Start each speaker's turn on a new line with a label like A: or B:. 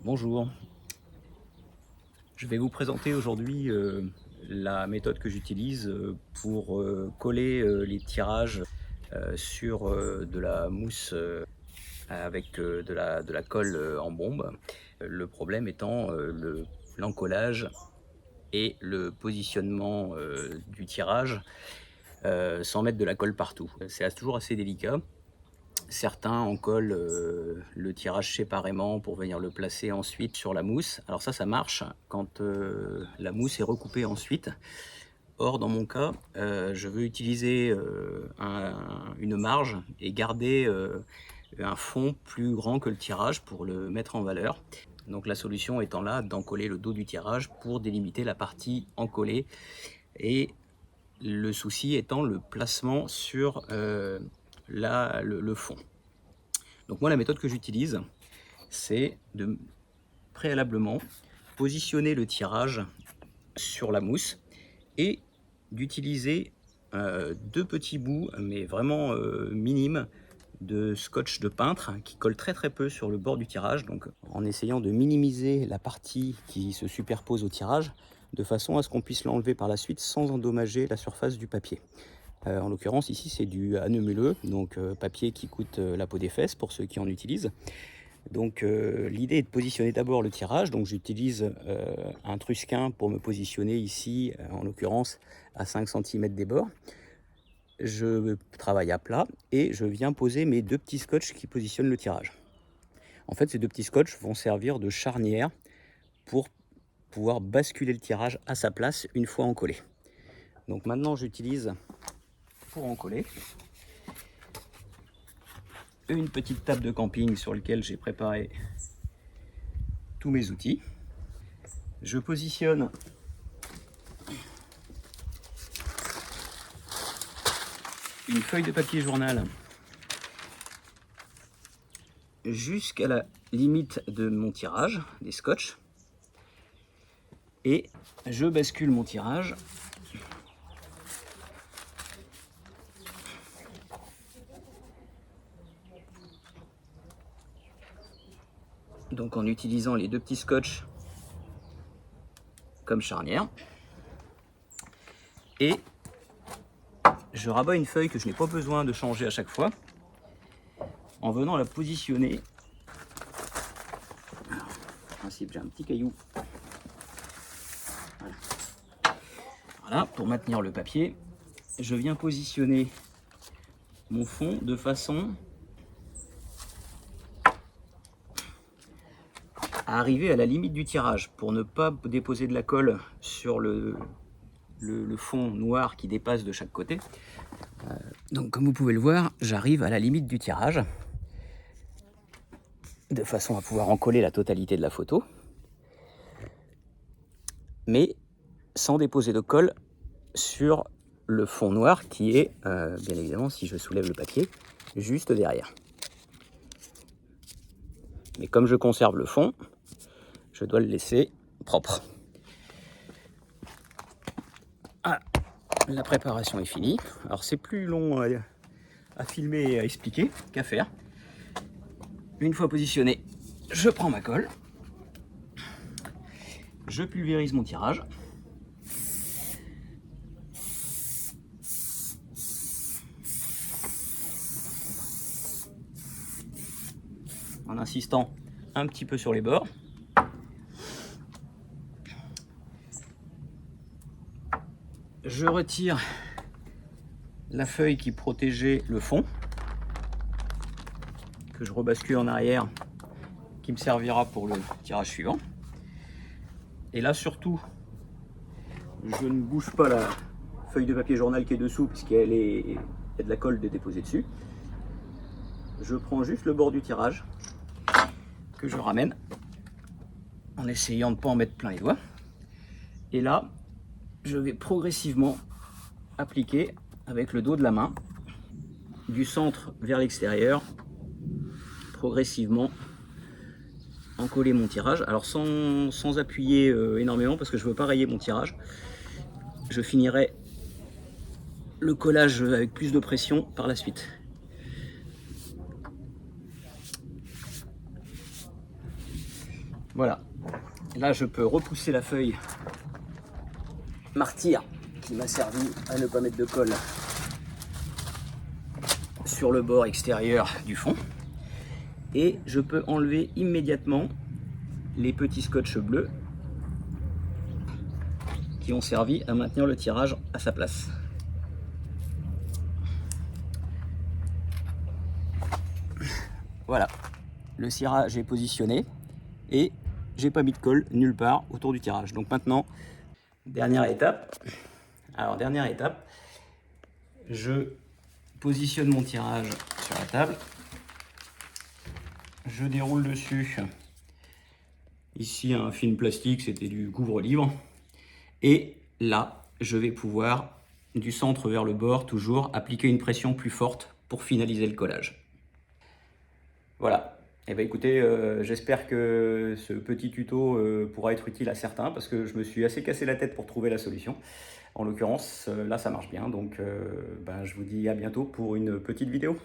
A: Bonjour, je vais vous présenter aujourd'hui la méthode que j'utilise pour coller les tirages sur de la mousse avec de la colle en bombe. Le problème étant l'encollage et le positionnement du tirage sans mettre de la colle partout. C'est toujours assez délicat. Certains en collent le tirage séparément pour venir le placer ensuite sur la mousse. Alors ça marche quand la mousse est recoupée ensuite. Or, dans mon cas, je veux utiliser une marge et garder un fond plus grand que le tirage pour le mettre en valeur. Donc la solution étant là d'encoller le dos du tirage pour délimiter la partie encollée, et le souci étant le placement sur le fond. Donc moi, la méthode que j'utilise, c'est de préalablement positionner le tirage sur la mousse et d'utiliser deux petits bouts, mais vraiment minimes, de scotch de peintre qui colle très peu sur le bord du tirage, donc en essayant de minimiser la partie qui se superpose au tirage, de façon à ce qu'on puisse l'enlever par la suite sans endommager la surface du papier. En l'occurrence ici c'est du à nœud meuleux, donc papier qui coûte la peau des fesses pour ceux qui en utilisent. Donc l'idée est de positionner d'abord le tirage, donc j'utilise un trusquin pour me positionner ici, en l'occurrence à 5 cm des bords. Je travaille à plat et je viens poser mes deux petits scotch qui positionnent le tirage. En fait, ces deux petits scotch vont servir de charnière pour pouvoir basculer le tirage à sa place une fois encollé. Donc maintenant j'utilise, pour encoller, une petite table de camping sur laquelle j'ai préparé tous mes outils. Je positionne une feuille de papier journal jusqu'à la limite de mon tirage des scotch et je bascule mon tirage donc en utilisant les deux petits scotch comme charnière, et je rabats une feuille que je n'ai pas besoin de changer à chaque fois en venant la positionner. Alors, en principe j'ai un petit caillou, voilà, pour maintenir le papier. Je viens positionner mon fond de façon à arriver à la limite du tirage pour ne pas déposer de la colle sur le fond noir qui dépasse de chaque côté. Donc comme vous pouvez le voir, j'arrive à la limite du tirage de façon à pouvoir encoller la totalité de la photo, mais sans déposer de colle sur le fond noir qui est, bien évidemment, si je soulève le papier, juste derrière. Mais comme je conserve le fond, je dois le laisser propre. Ah, la préparation est finie. Alors c'est plus long à filmer et à expliquer qu'à faire. Une fois positionné, je prends ma colle, je pulvérise mon tirage. En insistant un petit peu sur les bords. Je retire la feuille qui protégeait le fond, que je rebascule en arrière, qui me servira pour le tirage suivant. Et là surtout, je ne bouge pas la feuille de papier journal qui est dessous, puisqu'il y a de la colle déposée dessus. Je prends juste le bord du tirage, que je ramène, en essayant de ne pas en mettre plein les doigts. Et là, je vais progressivement appliquer avec le dos de la main, du centre vers l'extérieur, progressivement encoller mon tirage. Alors sans appuyer énormément, parce que je ne veux pas rayer mon tirage. Je finirai le collage avec plus de pression par la suite. Voilà. Là, je peux repousser la feuille martyr qui m'a servi à ne pas mettre de colle sur le bord extérieur du fond. Et je peux enlever immédiatement les petits scotch bleus qui ont servi à maintenir le tirage à sa place. Voilà, le cirage est positionné et j'ai pas mis de colle nulle part autour du tirage. Donc maintenant, dernière étape. Alors dernière étape, je positionne mon tirage sur la table. Je déroule dessus. Ici un film plastique, c'était du couvre-livre. Et là, je vais pouvoir, du centre vers le bord, toujours appliquer une pression plus forte pour finaliser le collage. Voilà. Eh bien écoutez, j'espère que ce petit tuto pourra être utile à certains parce que je me suis assez cassé la tête pour trouver la solution. En l'occurrence, là ça marche bien, donc je vous dis à bientôt pour une petite vidéo.